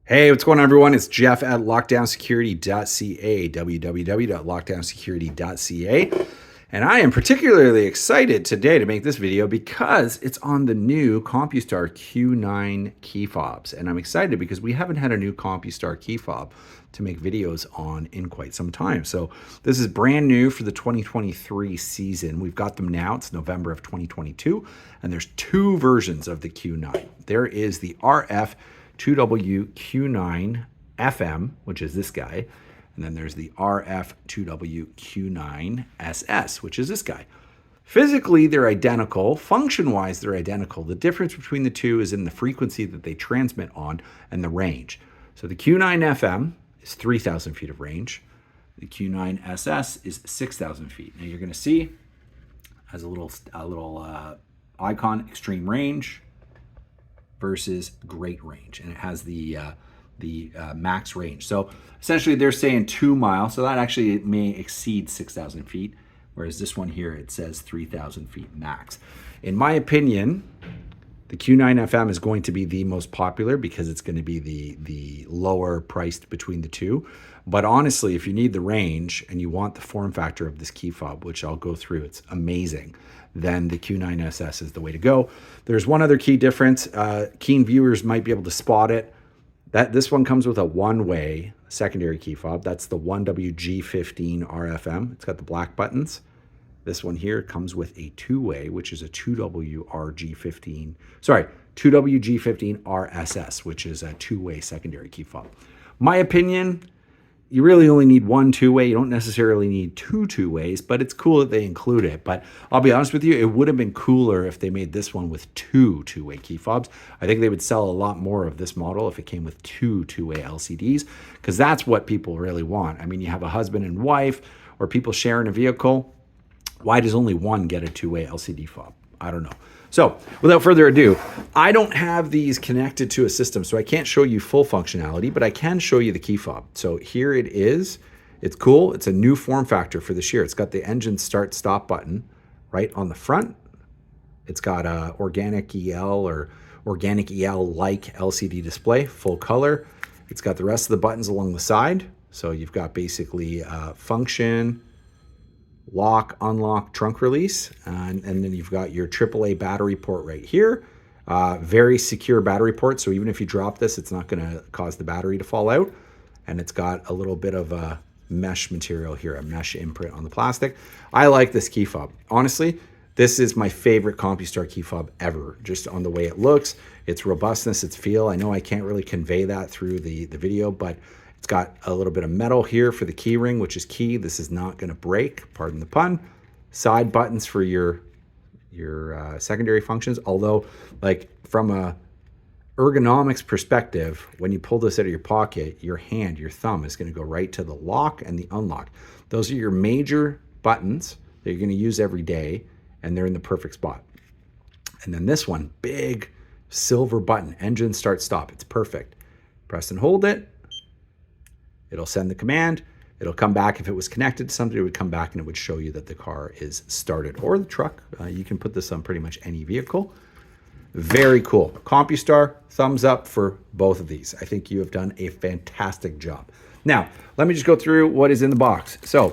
Hey, what's going on, everyone? It's Jeff at lockdownsecurity.ca, www.lockdownsecurity.ca. And I am particularly excited today to make this video because it's on the new Compustar Q9 key fobs. And I'm excited because we haven't had a new Compustar key fob to make videos on in quite some time. So this is brand new for the 2023 season. We've got them now. It's November of 2022. And there's two versions of the Q9. There is the RF 2W Q9FM, which is this guy, and then there's the RF 2W Q9SS, which is this guy. Physically, they're identical. Function-wise, they're identical. The difference between the two is in the frequency that they transmit on and the range. So the Q9FM is 3,000 feet of range. The Q9SS is 6,000 feet. Now you're going to see has a little icon, extreme range versus great range, and it has the max range. So essentially they're saying 2 miles, so that actually may exceed 6,000 feet, whereas this one here, it says 3,000 feet max. In my opinion, the Q9FM is going to be the most popular because it's going to be the lower priced between the two. But honestly, if you need the range and you want the form factor of this key fob, which I'll go through, it's amazing, then the Q9SS is the way to go. There's one other key difference. Keen viewers might be able to spot it. This one comes with a one-way secondary key fob. That's the 1WG15 RFM. It's got the black buttons. This one here comes with a two-way, which is a 2WG15 RSS, which is a two-way secondary key fob. My opinion, you really only need one two-way. You don't necessarily need two-ways, but it's cool that they include it. But I'll be honest with you, it would have been cooler if they made this one with two-way key fobs. I think they would sell a lot more of this model if it came with two-way LCDs, because that's what people really want. I mean, you have a husband and wife or people sharing a vehicle. Why does only one get a two-way LCD fob? I don't know. So without further ado, I don't have these connected to a system, so I can't show you full functionality, but I can show you the key fob. So here it is. It's cool. It's a new form factor for this year. It's got the engine start stop button right on the front. It's got a organic EL or organic EL-like LCD display, full color. It's got the rest of the buttons along the side. So you've got basically function, lock, unlock, trunk release, and then you've got your AAA battery port right here. Very secure battery port, so even if you drop this, it's not going to cause the battery to fall out. And it's got a little bit of a mesh material here, a mesh imprint on the plastic. I like this key fob. Honestly, this is my favorite Compustar key fob ever, just on the way it looks, its robustness, its feel. I know I can't really convey that through the video, but it's got a little bit of metal here for the key ring, which is key. This is not going to break, pardon the pun. Side buttons for your secondary functions. Although, like from a ergonomics perspective, when you pull this out of your pocket, your hand, your thumb is going to go right to the lock and the unlock. Those are your major buttons that you're going to use every day, and they're in the perfect spot. And then this one, big silver button, engine start stop. It's perfect. Press and hold it. It'll send the command. It'll come back. If it was connected to something, it would come back and it would show you that the car is started, or the truck. You can put this on pretty much any vehicle. Very cool. Compustar, thumbs up for both of these. I think you have done a fantastic job. Now, let me just go through what is in the box. So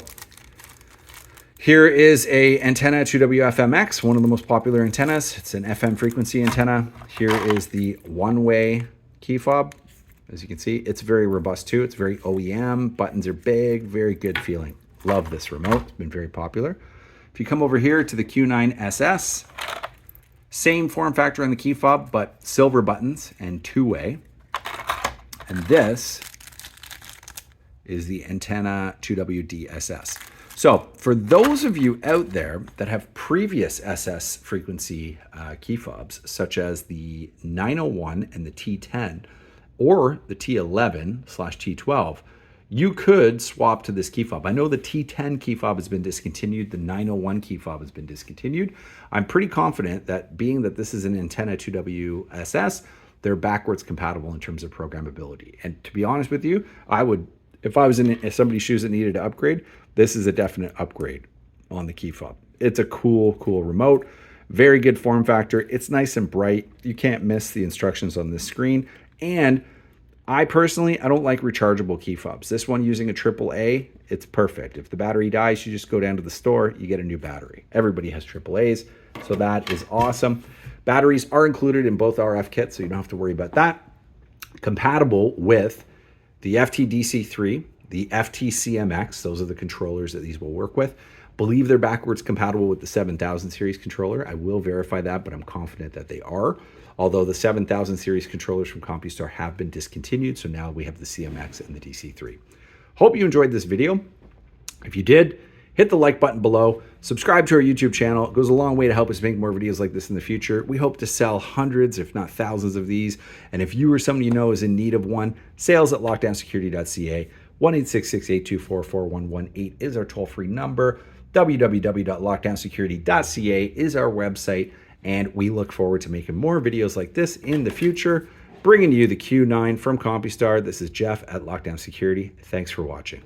here is a antenna 2WFMX, one of the most popular antennas. It's an FM frequency antenna. Here is the one-way key fob. As you can see, it's very robust too. It's very OEM. Buttons are big, very good feeling. Love this remote. It's been very popular. If you come over here to the Q9SS, same form factor on the key fob, but silver buttons and two-way. And this is the antenna 2WDSS. So for those of you out there that have previous SS frequency key fobs, such as the 901 and the T10, or the T11/T12, you could swap to this key fob. I know the T10 key fob has been discontinued. The 901 key fob has been discontinued. I'm pretty confident that being that this is an antenna 2WSS, they're backwards compatible in terms of programmability. And to be honest with you, I would, if I was in somebody's shoes that needed to upgrade, this is a definite upgrade on the key fob. It's a cool remote. Very good form factor. It's nice and bright. You can't miss the instructions on this screen. And I personally, I don't like rechargeable key fobs. This one using a AAA, it's perfect. If the battery dies, you just go down to the store, you get a new battery. Everybody has AAAs, so that is awesome. Batteries are included in both RF kits, so you don't have to worry about that. Compatible with the FTDC3, the FTCMX, those are the controllers that these will work with. Believe they're backwards compatible with the 7000 series controller. I will verify that, but I'm confident that they are. Although the 7000 series controllers from Compustar have been discontinued, so now we have the CMX and the DC3. Hope you enjoyed this video. If you did, hit the like button below. Subscribe to our YouTube channel. It goes a long way to help us make more videos like this in the future. We hope to sell hundreds, if not thousands of these. And if you or someone you know is in need of one, sales@lockdownsecurity.ca. 1-866-824-4118 is our toll-free number. www.lockdownsecurity.ca is our website. And we look forward to making more videos like this in the future, bringing you the Q9 from Compustar. This is Jeff at Lockdown Security. Thanks for watching.